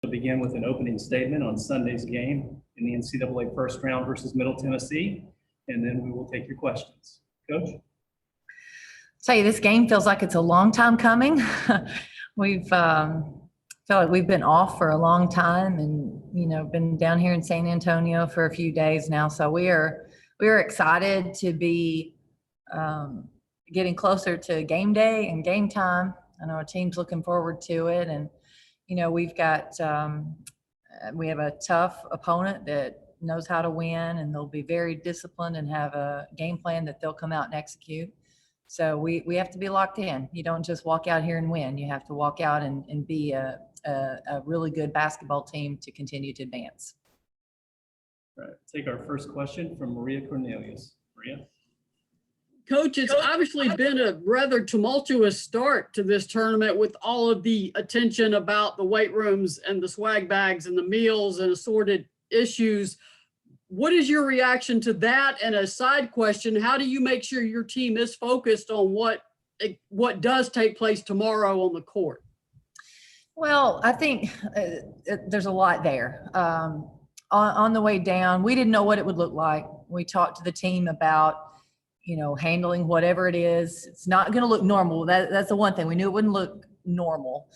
We'll begin with an opening statement on Sunday's game in the NCAA first round versus Middle Tennessee, and then we will take your questions. Coach? Tell you, this game feels like it's a long time coming. We've feel like we've been off for a long time, and been down here in San Antonio for a few days now. So we are excited to be getting closer to game day and game time. I know our team's looking forward to it, and we've got we have a tough opponent that knows how to win, and they'll be very disciplined and have a game plan that they'll come out and execute. So we have to be locked in. You don't just walk out here and win. You have to walk out and be a really good basketball team to continue to advance. All right, take our first question from Maria Cornelius. Maria? Coach, it's obviously been a rather tumultuous start to this tournament with all of the attention about the weight rooms and the swag bags and the meals and assorted issues. What is your reaction to that? And a side question, how do you make sure your team is focused on what does take place tomorrow on the court? Well, I think there's a lot there. On the way down, we didn't know what it would look like. We talked to the team about handling whatever it is. It's not going to look normal. That's the one thing. We knew it wouldn't look normal.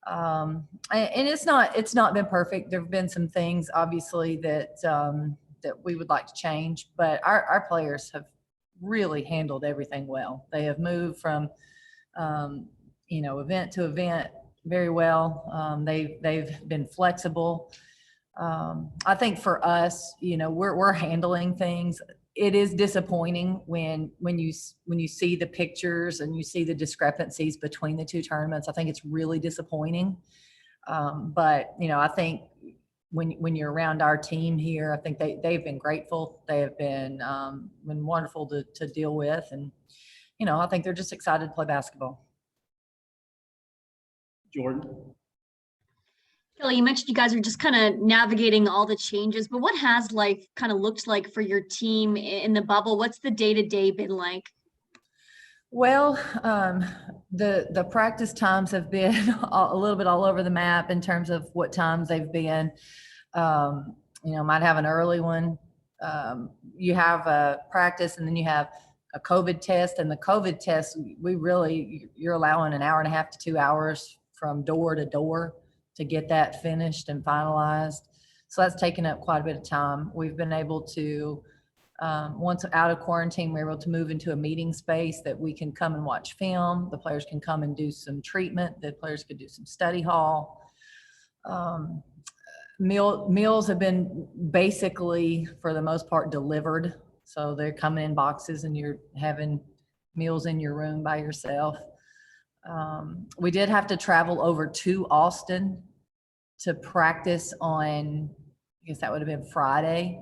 And it's not been perfect. There have been some things, obviously, that we would like to change, but our players have really handled everything well. They have moved from, event to event very well. They've been flexible. I think for us, we're handling things. It is disappointing when you see the pictures and you see the discrepancies between the two tournaments. I think it's really disappointing. But I think when you're around our team here, I think they've been grateful. They have been wonderful to deal with, and I think they're just excited to play basketball. Jordan? Kellie, you mentioned you guys are just kind of navigating all the changes, but what has life kind of looked like for your team in the bubble? What's the day-to-day been like? Well, the practice times have been a little bit all over the map in terms of what times they've been. Might have an early one. You have a practice, and then you have a COVID test. And the COVID test, you're allowing an hour and a half to 2 hours from door to door to get that finished and finalized. So that's taken up quite a bit of time. We've been able to, once out of quarantine, we're able to move into a meeting space that we can come and watch film. The players can come and do some treatment. The players could do some study hall. Meals have been basically, for the most part, delivered. So they're coming in boxes and you're having meals in your room by yourself. We did have to travel over to Austin to practice on, I guess that would have been Friday.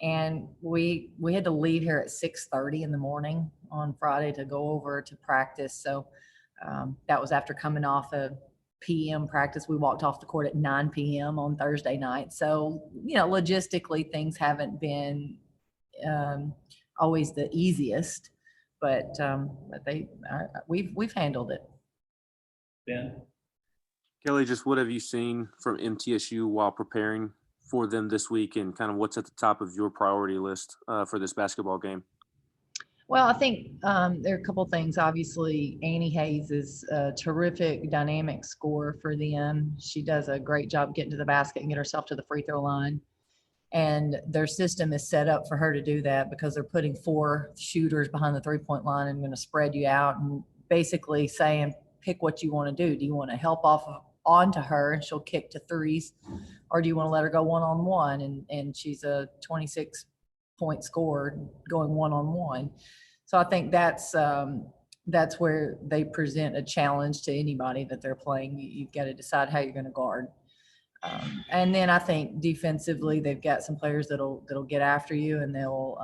And we had to leave here at 6:30 in the morning on Friday to go over to practice. So that was after coming off a PM practice. We walked off the court at 9 p.m. on Thursday night. So, logistically, things haven't been always the easiest, but we've handled it. Ben? Kellie, just what have you seen from MTSU while preparing for them this week, and kind of what's at the top of your priority list for this basketball game? Well, I think there are a couple things. Obviously, Annie Hayes is a terrific dynamic scorer for them. She does a great job getting to the basket and get herself to the free throw line. And their system is set up for her to do that because they're putting 4 shooters behind the three-point line and going to spread you out and basically saying, pick what you want to do. Do you want to help onto her and she'll kick to threes, or do you want to let her go one-on-one? And she's a 26-point scorer going one-on-one. So I think that's where they present a challenge to anybody that they're playing. You've got to decide how you're going to guard. And then I think defensively, they've got some players that'll get after you, and they'll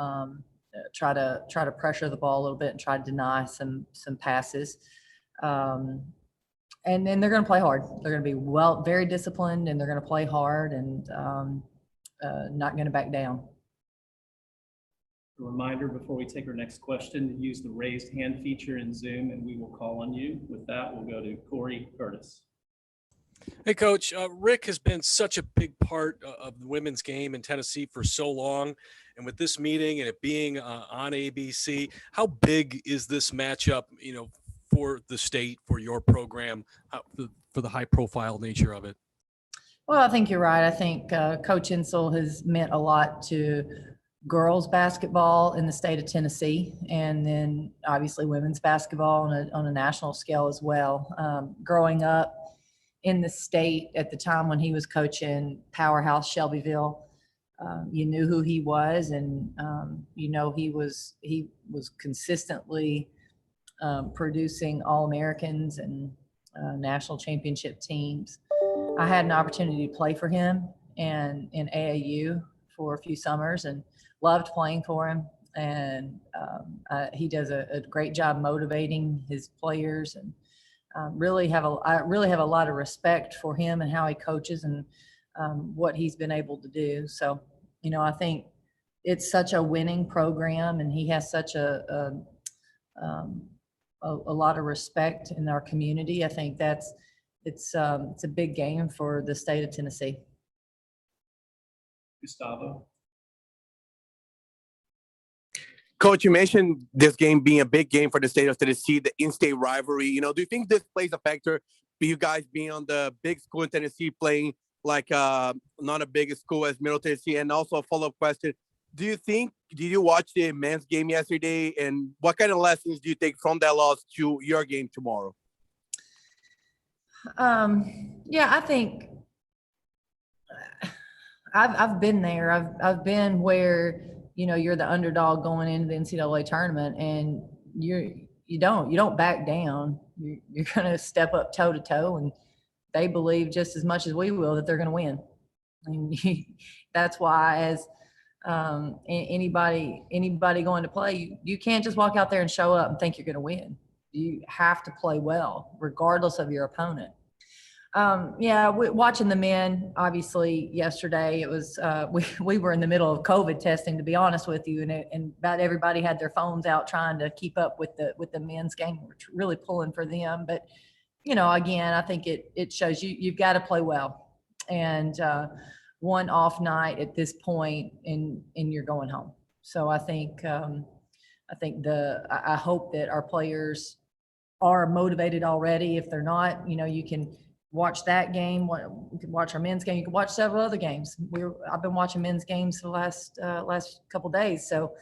try to pressure the ball a little bit and try to deny some passes. And then they're going to play hard. They're going to be very disciplined, and they're going to play hard and not going to back down. A reminder before we take our next question to use the raised hand feature in Zoom, and we will call on you. With that, we'll go to Corey Curtis. Hey, Coach. Rick has been such a big part of the women's game in Tennessee for so long. And with this meeting and it being on ABC, how big is this matchup, for the state, for your program, for the high profile nature of it? Well, I think you're right. I think Coach Insell has meant a lot to girls basketball in the state of Tennessee, and then obviously women's basketball on a national scale as well. Growing up in the state at the time when he was coaching powerhouse Shelbyville, you knew who he was, and he was consistently producing All-Americans and national championship teams. I had an opportunity to play for him and in AAU for a few summers and loved playing for him. And he does a great job motivating his players, and I really have a lot of respect for him and how he coaches and what he's been able to do. So, I think it's such a winning program, and he has such a lot of respect in our community. I think it's a big game for the state of Tennessee. Gustavo. Coach, you mentioned this game being a big game for the state of Tennessee, the in-state rivalry. Do you think this plays a factor for you guys being on the big school in Tennessee, playing like not a big school as Middle Tennessee? And also a follow-up question, did you watch the men's game yesterday, and what kind of lessons do you take from that loss to your game tomorrow? Yeah, I think I've been there. I've been where, you're the underdog going into the NCAA tournament, and you don't back down. You're going to step up toe to toe, and they believe just as much as we will that they're going to win. I mean, that's why as anybody going to play, you can't just walk out there and show up and think you're going to win. You have to play well, regardless of your opponent. Watching the men, obviously yesterday it was, we were in the middle of COVID testing, to be honest with you, and about everybody had their phones out trying to keep up with the men's game. We're really pulling for them. But, again, I think it shows you've got to play well, and one off night at this point and you're going home. So I think, I hope that our players are motivated already. If they're not, you can watch that game. You can watch our men's game. You can watch several other games. I've been watching men's games for the last couple of days. So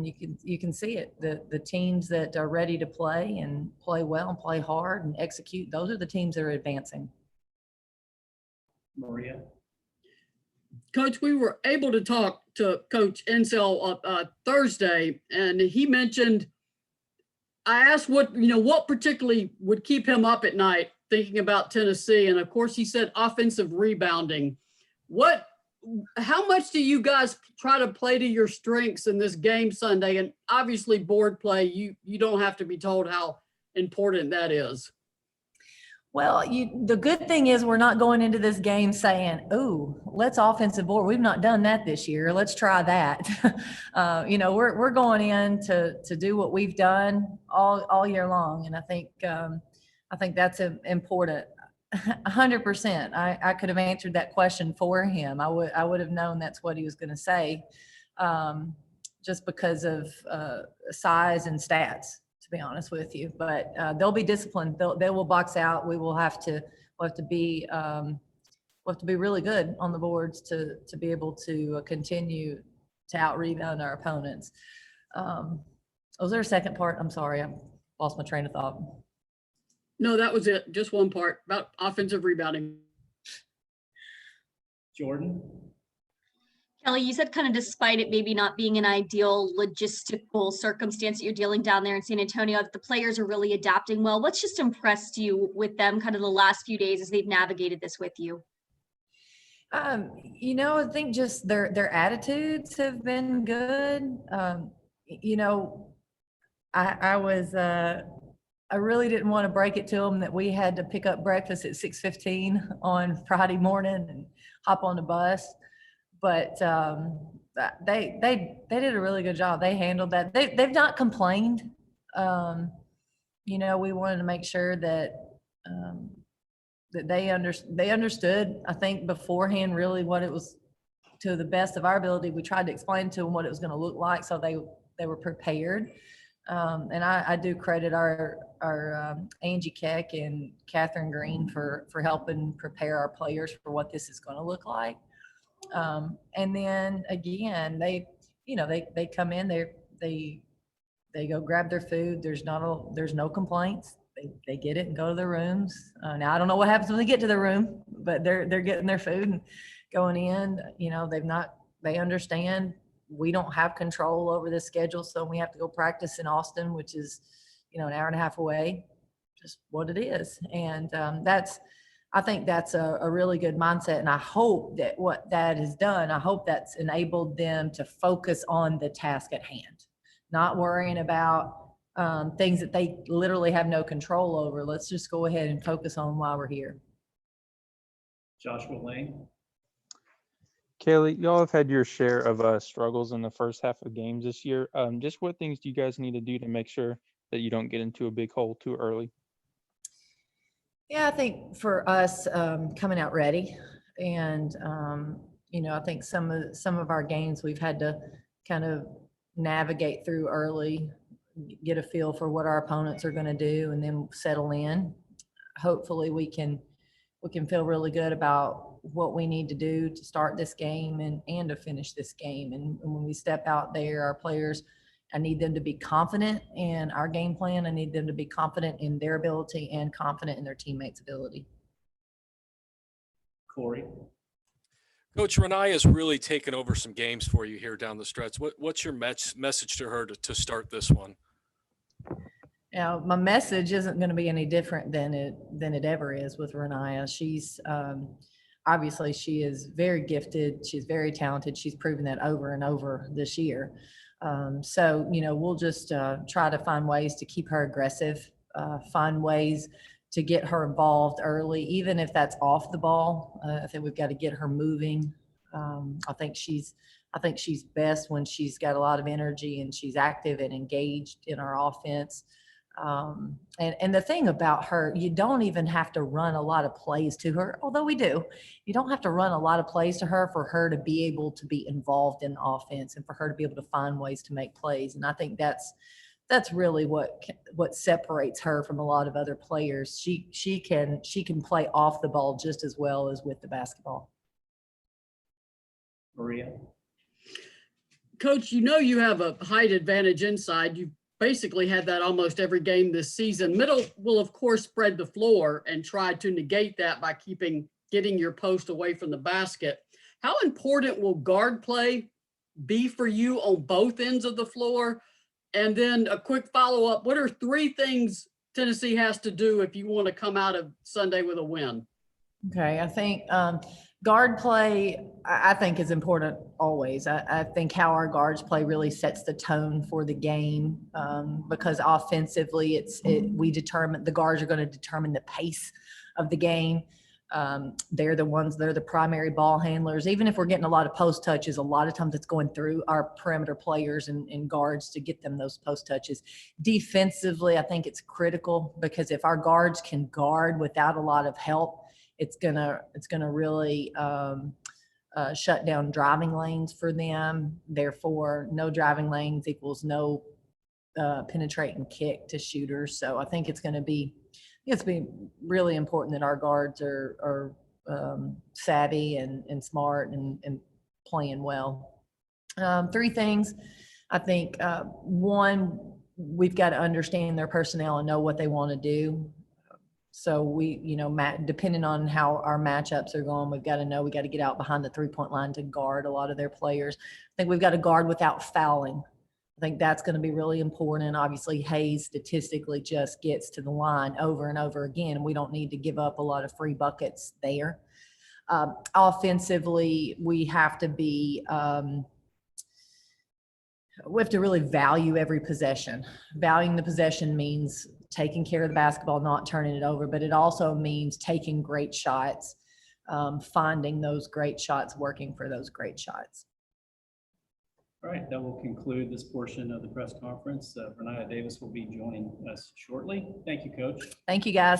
you can see it. The teams that are ready to play and play well and play hard and execute, those are the teams that are advancing. Maria. Coach, we were able to talk to Coach Insell Thursday, and he mentioned, I asked what particularly would keep him up at night thinking about Tennessee. And of course he said offensive rebounding. How much do you guys try to play to your strengths in this game Sunday? And obviously board play, you don't have to be told how important that is. Well, the good thing is we're not going into this game saying, "Ooh, let's offensive board. We've not done that this year. Let's try that." We're going in to do what we've done all year long, and I think that's important. 100%. I could have answered that question for him. I would have known that's what he was going to say, just because of size and stats, to be honest with you. But they'll be disciplined. They will box out. We'll have to be really good on the boards to be able to continue to out rebound our opponents. Was there a second part? I'm sorry, I lost my train of thought. No, that was it. Just one part about offensive rebounding. Jordan. Kellie, you said kind of despite it maybe not being an ideal logistical circumstance that you're dealing down there in San Antonio, that the players are really adapting well. What's just impressed you with them kind of the last few days as they've navigated this with you? I think just their attitudes have been good. I really didn't want to break it to them that we had to pick up breakfast at 6:15 on Friday morning and hop on the bus. But they did a really good job. They handled that. They've not complained. We wanted to make sure that that they understood, I think, beforehand really what it was. To the best of our ability, we tried to explain to them what it was going to look like, so they were prepared. And I do credit our Angie Keck and Catherine Green for helping prepare our players for what this is going to look like. And then again, they come in, they go grab their food. There's no complaints. They get it and go to their rooms. Now I don't know what happens when they get to their room, but they're getting their food and going in. They understand we don't have control over the schedule, so we have to go practice in Austin, which is, an hour and a half away, just what it is. And I think that's a really good mindset. And I hope that what that has done, I hope that's enabled them to focus on the task at hand, not worrying about things that they literally have no control over. Let's just go ahead and focus on why we're here. Joshua Lane. Kellie, y'all have had your share of struggles in the first half of games this year. Just what things do you guys need to do to make sure that you don't get into a big hole too early? Yeah, I think for us, coming out ready, and I think some of our games we've had to kind of navigate through early, get a feel for what our opponents are going to do, and then settle in. Hopefully, we can feel really good about what we need to do to start this game and to finish this game. And when we step out there, our players, I need them to be confident in our game plan. I need them to be confident in their ability and confident in their teammates' ability. Corey. Coach, Renaya has really taken over some games for you here down the stretch. What's your message to her to start this one? Now, my message isn't going to be any different than it ever is with Renaya. She's obviously she is very gifted. She's very talented. She's proven that over and over this year. So we'll just try to find ways to keep her aggressive, find ways to get her involved early, even if that's off the ball. I think we've got to get her moving. I think she's best when she's got a lot of energy and she's active and engaged in our offense. And the thing about her, you don't even have to run a lot of plays to her, although we do. You don't have to run a lot of plays to her for her to be able to be involved in offense and for her to be able to find ways to make plays. And I think that's really what separates her from a lot of other players. She can play off the ball just as well as with the basketball. Maria. Coach, you have a height advantage inside. You've basically had that almost every game this season. Middle will, of course, spread the floor and try to negate that by getting your post away from the basket. How important will guard play be for you on both ends of the floor? And then a quick follow-up, what are 3 things Tennessee has to do if you want to come out of Sunday with a win? Okay, I think guard play, I think, is important always. I think how our guards play really sets the tone for the game, because offensively, the guards are going to determine the pace of the game. They're the primary ball handlers. Even if we're getting a lot of post touches, a lot of times it's going through our perimeter players and guards to get them those post touches. Defensively, I think it's critical because if our guards can guard without a lot of help, it's gonna really shut down driving lanes for them. Therefore, no driving lanes equals no penetrating kick to shooters. So I think it's going to be really important that our guards are savvy and smart and playing well. 3 things. I think 1, we've got to understand their personnel and know what they want to do. So we, depending on how our matchups are going, we got to get out behind the 3-point line to guard a lot of their players. I think we've got to guard without fouling. I think that's going to be really important. Obviously, Hayes statistically just gets to the line over and over again, and we don't need to give up a lot of free buckets there. Offensively, we have to really value every possession. Valuing the possession means taking care of the basketball, not turning it over, but it also means taking great shots, finding those great shots, working for those great shots. All right, that will conclude this portion of the press conference. Renaya Davis will be joining us shortly. Thank you, Coach. Thank you, guys.